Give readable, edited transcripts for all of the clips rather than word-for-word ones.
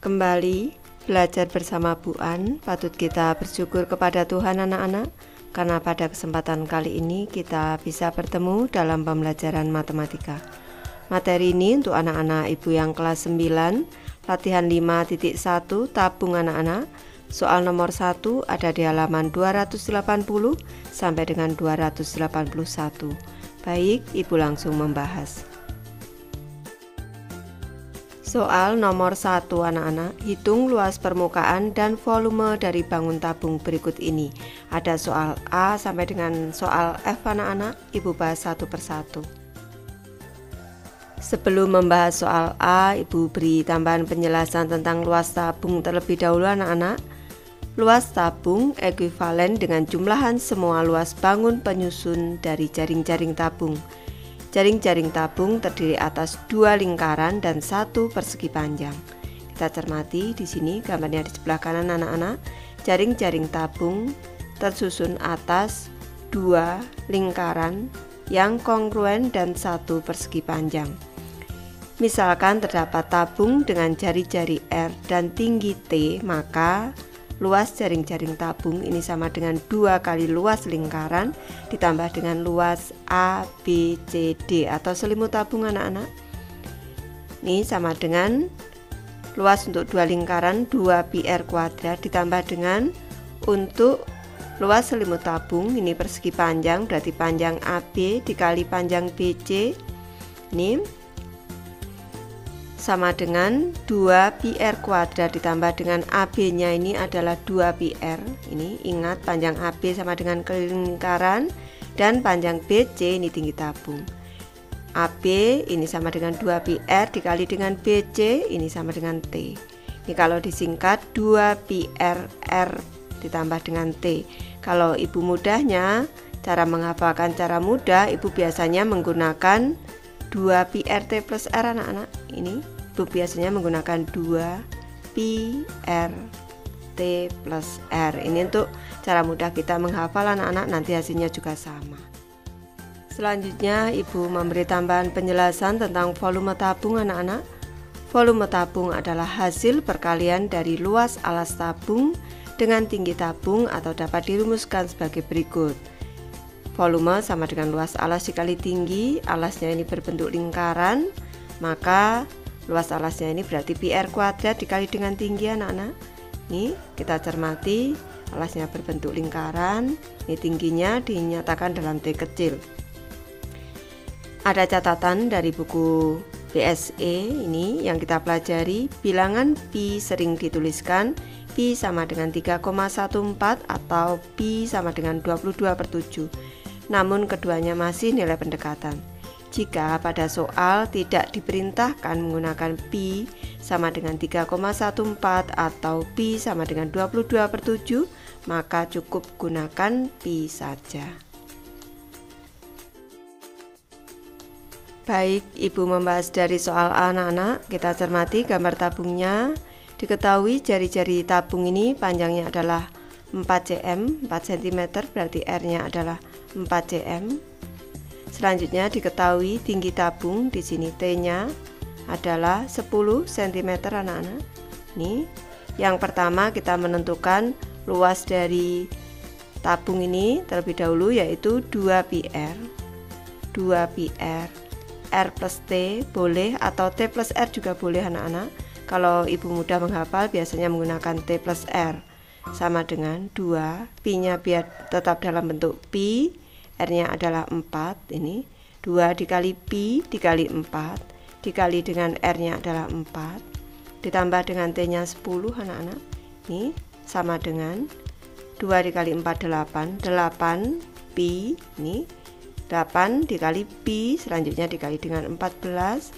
Kembali belajar bersama Bu An, patut kita bersyukur kepada Tuhan anak-anak, karena pada kesempatan kali ini kita bisa bertemu dalam pembelajaran matematika. Materi ini untuk anak-anak ibu yang kelas 9, latihan 5.1, tabung anak-anak. Soal nomor 1 ada di halaman 280 sampai dengan 281. Baik, ibu langsung membahas. Soal nomor 1 anak-anak, hitung luas permukaan dan volume dari bangun tabung berikut ini. Ada soal A sampai dengan soal F anak-anak, ibu bahas satu persatu. Sebelum membahas soal A, ibu beri tambahan penjelasan tentang luas tabung terlebih dahulu anak-anak. Luas tabung ekuivalen dengan jumlahan semua luas bangun penyusun dari jaring-jaring tabung. Jaring-jaring tabung terdiri atas 2 lingkaran dan 1 persegi panjang. Kita cermati di sini gambarnya di sebelah kanan anak-anak. Jaring-jaring tabung tersusun atas 2 lingkaran yang kongruen dan 1 persegi panjang. Misalkan terdapat tabung dengan jari-jari R dan tinggi T, maka luas jaring-jaring tabung ini sama dengan 2 kali luas lingkaran ditambah dengan luas A, B, C, D atau selimut tabung anak-anak. Ini sama dengan luas untuk 2 lingkaran 2 pi R kuadrat ditambah dengan untuk luas selimut tabung ini persegi panjang, berarti panjang AB dikali panjang BC ini sama dengan 2 pi R kuadrat ditambah dengan AB nya ini adalah 2 pi R. Ini ingat panjang AB sama dengan lingkaran dan panjang BC ini tinggi tabung. AB ini sama dengan 2 pi R dikali dengan BC ini sama dengan T. Ini kalau disingkat 2 pi R ditambah dengan T. Kalau ibu mudahnya, cara menghafalkan cara mudah, ibu biasanya menggunakan 2 pi RT plus R anak-anak. Ini ibu biasanya menggunakan 2 pi RT plus R. Ini untuk cara mudah kita menghafal anak-anak, nanti hasilnya juga sama. Selanjutnya ibu memberi tambahan penjelasan tentang volume tabung anak-anak. Volume tabung adalah hasil perkalian dari luas alas tabung dengan tinggi tabung atau dapat dirumuskan sebagai berikut. Volume sama dengan luas alas dikali tinggi, alasnya ini berbentuk lingkaran, maka luas alasnya ini berarti pi R kuadrat dikali dengan tinggi anak-anak. Nih kita cermati, alasnya berbentuk lingkaran, ini tingginya dinyatakan dalam T kecil. Ada catatan dari buku BSE ini yang kita pelajari, bilangan pi sering dituliskan pi sama dengan 3,14 atau pi sama dengan 22/7. Namun keduanya masih nilai pendekatan. Jika pada soal tidak diperintahkan menggunakan pi sama dengan 3,14 atau pi sama dengan 22/7, maka cukup gunakan pi saja. Baik, ibu membahas dari soal anak-anak. Kita cermati gambar tabungnya. Diketahui jari-jari tabung ini panjangnya adalah 4 cm, 4 cm, berarti R-nya adalah 4 cm. Selanjutnya diketahui tinggi tabung, di sini T-nya adalah 10 cm anak-anak. Nih, yang pertama kita menentukan luas dari tabung ini terlebih dahulu, yaitu 2 pi R. 2 pi R. R plus T boleh atau T plus R juga boleh anak-anak. Kalau ibu mudah menghafal biasanya menggunakan T plus R sama dengan 2, pi-nya biar tetap dalam bentuk pi, R-nya adalah 4, ini 2 dikali pi dikali 4 dikali dengan R-nya adalah 4 ditambah dengan T-nya 10 anak-anak. Ini sama dengan 2 dikali 4 8 pi, ini 8 dikali pi, selanjutnya dikali dengan 14,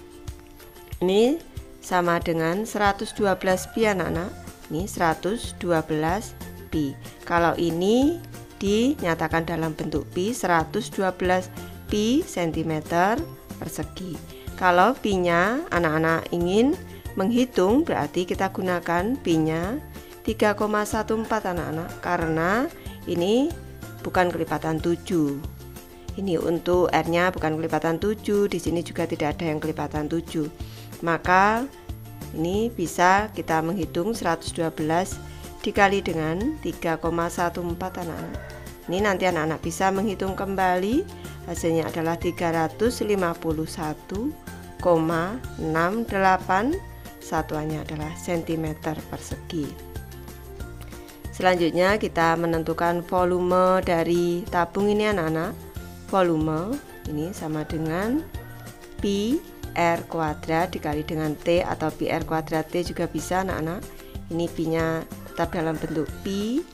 ini sama dengan 112 pi anak-anak. Ini 112 pi. Kalau ini dinyatakan dalam bentuk pi, 112 pi cm persegi. Kalau pi-nya anak-anak ingin menghitung, berarti kita gunakan pi-nya 3,14 anak-anak, karena ini bukan kelipatan 7. Ini untuk R-nya bukan kelipatan 7, di sini juga tidak ada yang kelipatan 7. Maka Ini bisa kita menghitung 112 dikali dengan 3,14 anak-anak. Ini nanti anak-anak bisa menghitung kembali, hasilnya adalah 351,68, satuannya adalah cm persegi. Selanjutnya kita menentukan volume dari tabung ini anak-anak. Volume ini sama dengan pi R kuadrat dikali dengan T, atau pi R kuadrat T juga bisa anak-anak. Ini pi nya tetap dalam bentuk pi,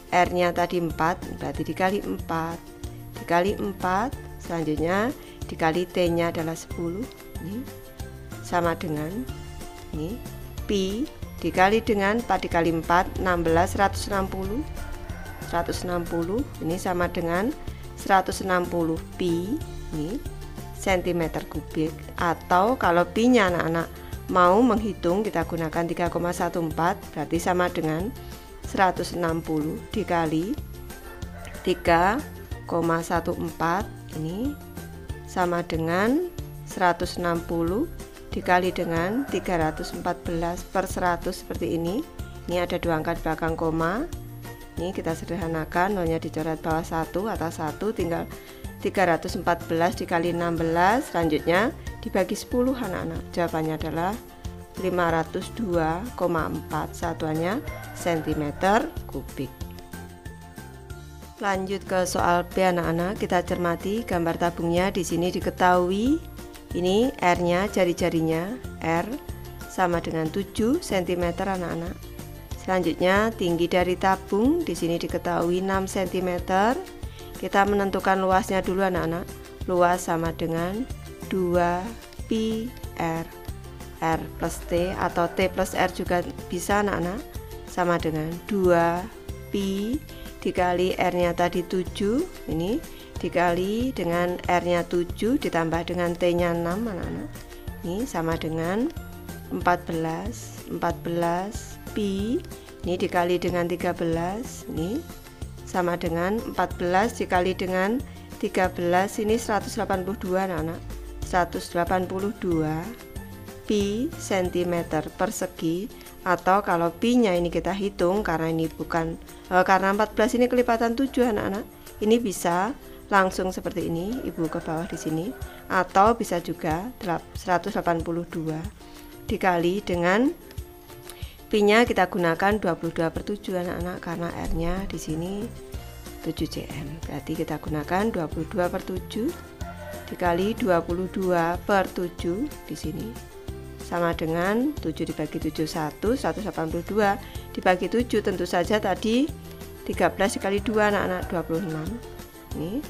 R nya tadi 4, berarti dikali 4 dikali 4, selanjutnya dikali T nya adalah 10. Ini sama dengan ini pi dikali dengan 4 dikali 4, 16, 160. 160 ini sama dengan 160 pi ini cm kubik, atau kalau pi nya anak-anak mau menghitung kita gunakan 3,14, berarti sama dengan 160 dikali 3,14, ini sama dengan 160 dikali dengan 314 per 100 seperti ini. Ini ada dua angka di belakang koma. Ini kita sederhanakan, nolnya dicoret bawah 1, atas 1, tinggal 314 dikali 16, selanjutnya dibagi 10 anak-anak. Jawabannya adalah 502,4, satuannya cm kubik. Lanjut ke soal B anak-anak, kita cermati gambar tabungnya. Di sini diketahui ini R-nya, jari-jarinya R sama dengan 7 cm anak-anak. Selanjutnya tinggi dari tabung di sini diketahui 6 cm. Kita menentukan luasnya dulu anak-anak. Luas sama dengan 2 pi R. R plus T atau T plus R juga bisa anak-anak, sama dengan 2 pi dikali R-nya tadi 7, ini dikali dengan R-nya 7 ditambah dengan T-nya 6 anak-anak. Ini sama dengan 14 pi, ini dikali dengan 13, ini sama dengan 14 dikali dengan 13, ini 182 anak-anak. 182 pi cm persegi, atau kalau pi nya ini kita hitung karena ini bukan karena 14 ini kelipatan 7 anak-anak. Ini bisa langsung seperti ini, ibu ke bawah di sini, atau bisa juga 182 dikali dengan pi nya kita gunakan 22 per 7 anak-anak, karena R nya di sini 7 cm, berarti kita gunakan 22 per 7 dikali 22 per 7 di sini sama dengan 7 dibagi 7 1, 182 dibagi 7, tentu saja tadi 13 dikali 2 anak-anak 26. Ini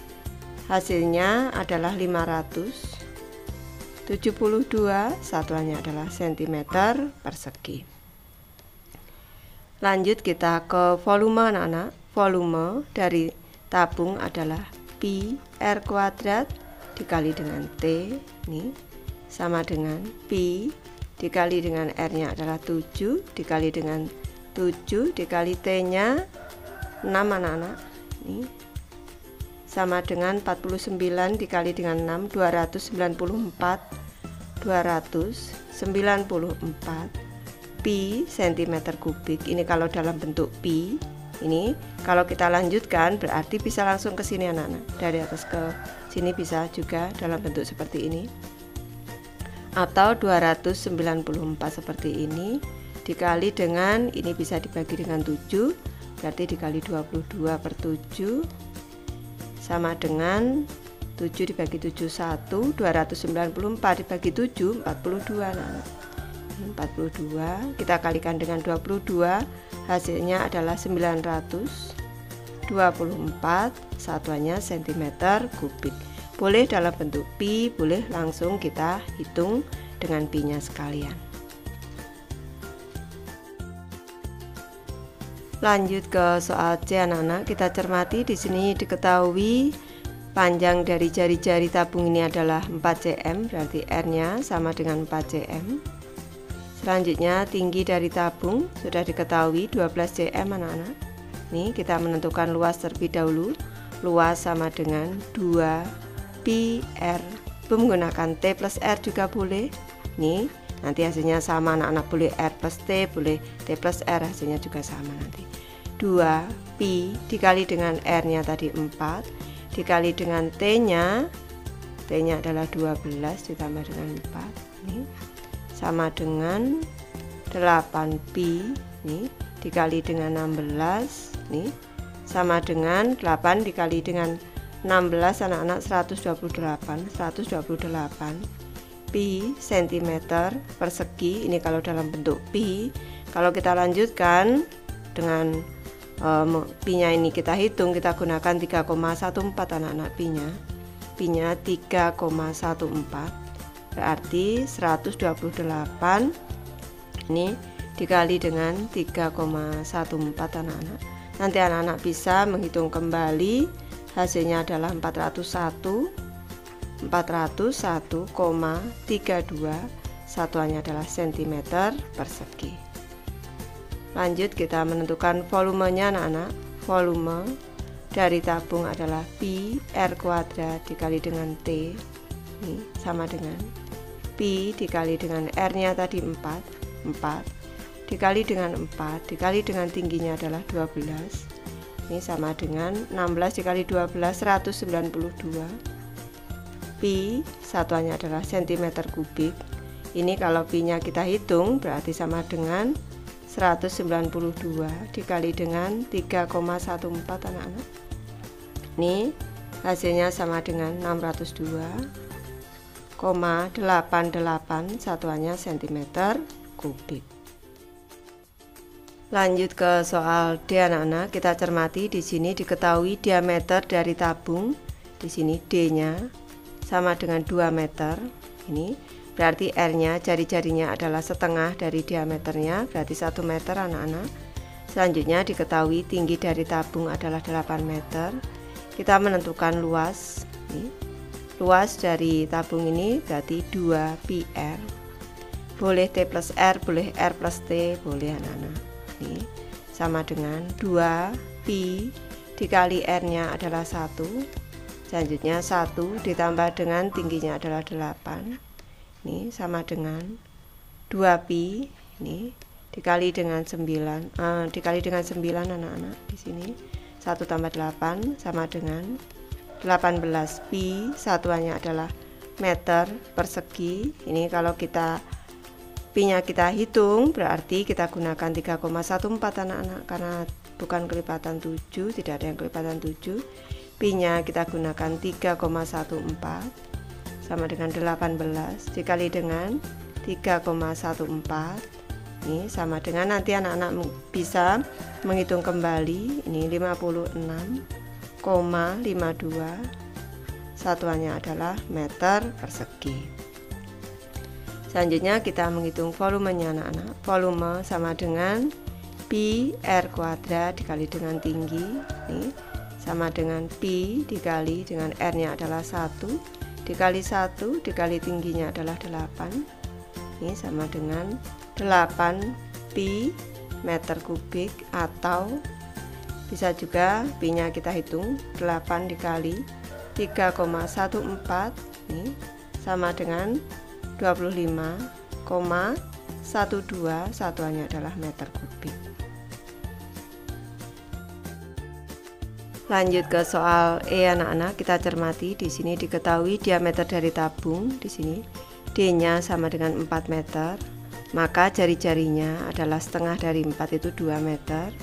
hasilnya adalah 572, satuannya adalah cm persegi. Lanjut kita ke volume anak-anak. Volume dari tabung adalah pi R kuadrat dikali dengan T, ini sama dengan pi dikali dengan R nya adalah 7 dikali dengan 7 dikali T nya 6 anak-anak, ini sama dengan 49 dikali dengan 6, 294 pi cm kubik. Ini kalau dalam bentuk pi. Ini kalau kita lanjutkan berarti bisa langsung ke sini anak-anak. Dari atas ke sini bisa juga dalam bentuk seperti ini. Atau 294 seperti ini dikali dengan ini bisa dibagi dengan 7, berarti dikali 22 per 7 sama dengan 7 dibagi 7 1, 294 dibagi 7 42 anak-anak. 42 kita kalikan dengan 22, hasilnya adalah 924, satuannya cm kubik. Boleh dalam bentuk pi, boleh langsung kita hitung dengan pi nya sekalian. Lanjut ke soal C anak-anak, kita cermati di sini diketahui panjang dari jari-jari tabung ini adalah 4 cm, berarti R-nya sama dengan 4 cm. Selanjutnya tinggi dari tabung sudah diketahui 12 cm anak-anak. Nih kita menentukan luas terlebih dahulu. Luas sama dengan 2 pi R. Menggunakan T plus R juga boleh. Nih Nanti hasilnya sama anak-anak, boleh R plus T, boleh T plus R, hasilnya juga sama nanti. 2 pi dikali dengan R nya tadi 4 dikali dengan T nya adalah 12 ditambah dengan 4 ini sama dengan 8 pi nih dikali dengan 16 nih sama dengan 8 dikali dengan 16 anak-anak 128 pi cm persegi. Ini kalau dalam bentuk pi. Kalau kita lanjutkan dengan pi nya ini kita hitung, kita gunakan 3,14 anak-anak, pi nya 3,14 berarti 128 ini dikali dengan 3,14 anak-anak. Nanti anak-anak bisa menghitung kembali, hasilnya adalah 401,32, satuannya adalah cm persegi. Lanjut kita menentukan volumenya anak-anak. Volume dari tabung adalah pi R kuadrat dikali dengan T ini sama dengan pi dikali dengan R nya tadi 4 dikali dengan 4 dikali dengan tingginya adalah 12 ini sama dengan 16 dikali 12 192 pi satuannya adalah cm kubik. Ini kalau pi nya kita hitung berarti sama dengan 192 dikali dengan 3,14 anak-anak. Ini hasilnya sama dengan 602,88 satuannya cm kubik. Lanjut ke soal D anak-anak, kita cermati di sini diketahui diameter dari tabung di sini D-nya sama dengan 2 meter. Ini berarti R-nya jari-jarinya adalah setengah dari diameternya, berarti 1 meter anak-anak. Selanjutnya diketahui tinggi dari tabung adalah 8 meter. Kita menentukan luas. Luas dari tabung ini berarti 2 pi R. Boleh T plus R, boleh R plus T, boleh anak-anak. Ini sama dengan 2 pi dikali R nya adalah 1. Selanjutnya 1 ditambah dengan tingginya adalah 8. Ini sama dengan 2 pi ini dikali dengan 9 dikali dengan 9 anak-anak. Di sini 1 tambah 8 sama dengan 18 pi, satuannya adalah meter persegi. Ini kalau kita pi nya kita hitung berarti kita gunakan 3,14 anak-anak karena bukan kelipatan 7, tidak ada yang kelipatan 7. Pi nya kita gunakan 3,14 sama dengan 18 dikali dengan 3,14 ini sama dengan, nanti anak-anak bisa menghitung kembali, ini 56,52 satuannya adalah meter persegi. Selanjutnya kita menghitung volumenya anak-anak. Volume sama dengan pi R kuadrat dikali dengan tinggi ini sama dengan pi dikali dengan R nya adalah 1 dikali 1 dikali tingginya adalah 8. Ini sama dengan 8 pi meter kubik, atau bisa juga pi nya kita hitung 8 dikali 3,14 ini sama dengan 25,12, satuannya adalah meter kubik. Lanjut ke soal E anak-anak, kita cermati di sini diketahui diameter dari tabung di sini D-nya sama dengan 4 meter, maka jari-jarinya adalah setengah dari 4 itu 2 meter.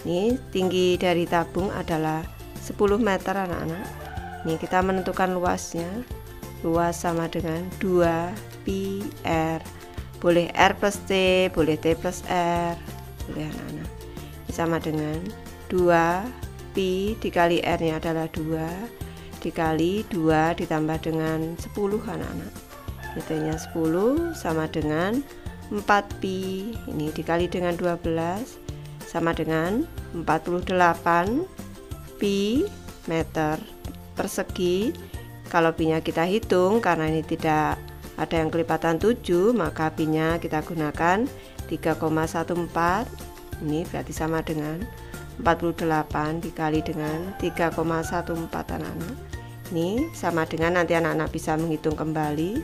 Ini tinggi dari tabung adalah 10 meter anak-anak. Ini kita menentukan luasnya. Luas sama dengan 2 pi R, boleh R plus T, boleh T plus R, boleh anak-anak. Sama dengan 2 pi dikali R nya adalah 2 dikali 2 ditambah dengan 10 anak-anak. Nilainya 10 sama dengan 4 pi ini dikali dengan 12 sama dengan 48 pi meter persegi. Kalau pi nya kita hitung karena ini tidak ada yang kelipatan 7, maka pi nya kita gunakan 3,14. Ini berarti sama dengan 48 dikali dengan 3,14 anak-anak. Ini sama dengan, nanti anak-anak bisa menghitung kembali,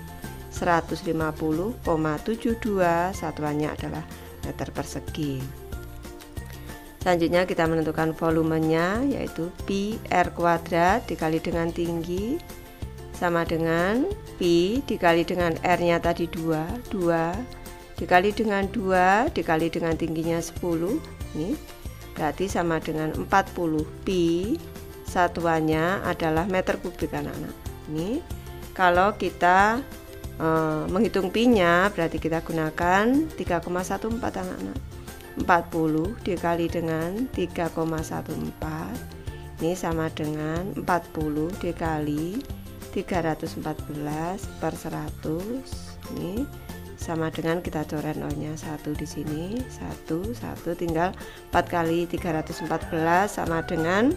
150,72, satuannya adalah meter persegi. Selanjutnya kita menentukan volumenya, yaitu pi r kuadrat dikali dengan tinggi sama dengan pi dikali dengan r-nya tadi 2 dikali dengan 2 dikali dengan tingginya 10. Ini berarti sama dengan 40 pi, satuannya adalah meter kubik anak-anak. Ini kalau kita menghitung pi-nya berarti kita gunakan 3,14 anak-anak. 40 dikali dengan 3,14 ini sama dengan 40 dikali 314 per 100. Ini sama dengan, kita coret nolnya 1 di sini, 1 tinggal 4 kali 314 sama dengan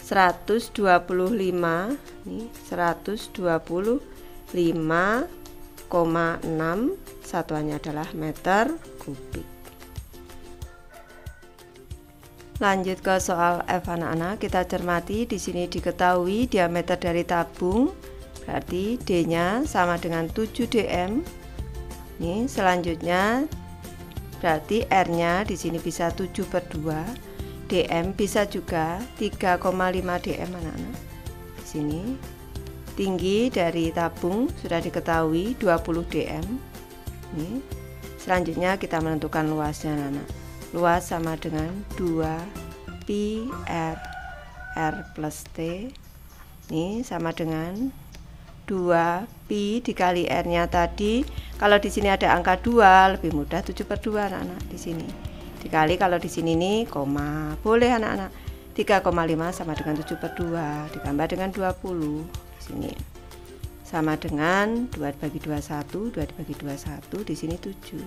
125. Ini 125,6, satuannya adalah meter kubik. Lanjut ke soal F anak-anak, kita cermati di sini diketahui diameter dari tabung, berarti D-nya sama dengan 7 dm. Nih, selanjutnya berarti R-nya di sini bisa 7/2, dm bisa juga 3,5 dm anak-anak. Di sini tinggi dari tabung sudah diketahui 20 dm. Nih, selanjutnya kita menentukan luasnya anak-anak. Luas sama dengan 2 pi r plus t. Ini sama dengan 2 pi dikali r-nya tadi. Kalau di sini ada angka 2 lebih mudah 7/2 anak-anak di sini. Dikali kalau di sini nih koma. Boleh anak-anak. 3,5 sama dengan 7/2 ditambah dengan 20 di sini. Sama dengan 2 dibagi 21, 2 dibagi 21 di sini 7.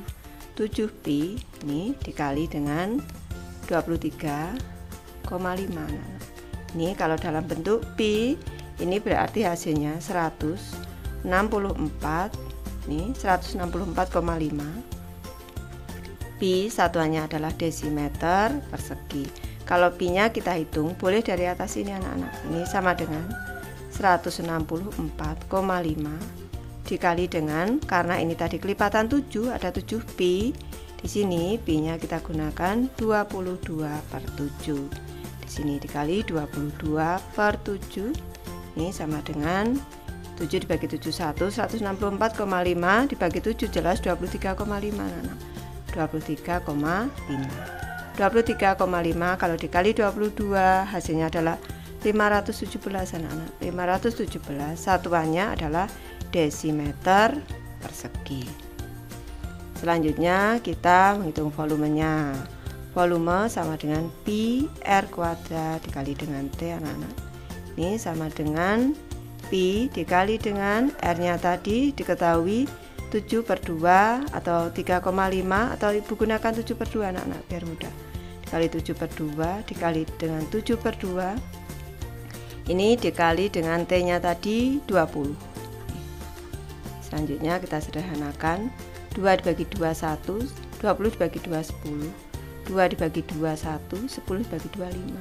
7 pi ini dikali dengan 23,5. Ini kalau dalam bentuk pi ini berarti hasilnya 164. Ini 164,5. Pi satuannya adalah desimeter persegi. Kalau pi-nya kita hitung boleh dari atas ini anak-anak. Ini sama dengan 164,5 dikali dengan, karena ini tadi kelipatan 7, ada 7 pi. Di sini pi-nya kita gunakan 22/7. Di sini dikali 22/7. Ini sama dengan 7 dibagi 7 1, 164,5 dibagi 7 jelas 23,5 anak. 23,5. 23,5 kalau dikali 22 hasilnya adalah 517 anak-anak. 517, satuannya adalah desimeter persegi. Selanjutnya kita menghitung volumenya. Volume sama dengan pi r kuadrat dikali dengan t anak-anak. Ini sama dengan pi dikali dengan r-nya tadi diketahui 7/2 atau 3,5, atau ibu gunakan 7/2 anak-anak biar mudah. Dikali 7/2 dikali dengan 7/2. Ini dikali dengan t-nya tadi 20. Selanjutnya kita sederhanakan. 2 dibagi 2 1, 20 dibagi 2 10, 2 dibagi 2 1, 10 dibagi 2 5.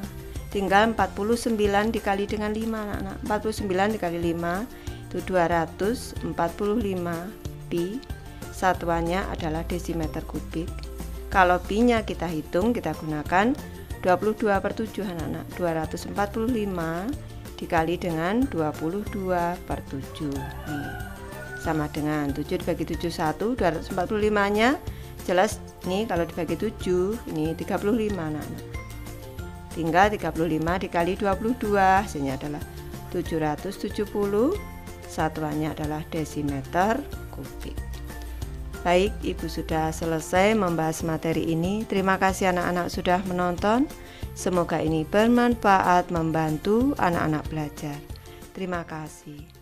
Tinggal 49 dikali dengan 5 anak-anak. 49 dikali 5 itu 245 pi. Satuannya adalah desimeter kubik. Kalau pi-nya kita hitung, kita gunakan 22/7 anak-anak. 245 dikali dengan 22/7. Nih, sama dengan 7 dibagi 7 1, 245-nya jelas nih kalau dibagi 7 ini 35 anak-anak. Tinggal 35 dikali 22 hasilnya adalah 770, satuannya adalah desimeter kubik. Baik, Ibu sudah selesai membahas materi ini. Terima kasih anak-anak sudah menonton. Semoga ini bermanfaat membantu anak-anak belajar. Terima kasih.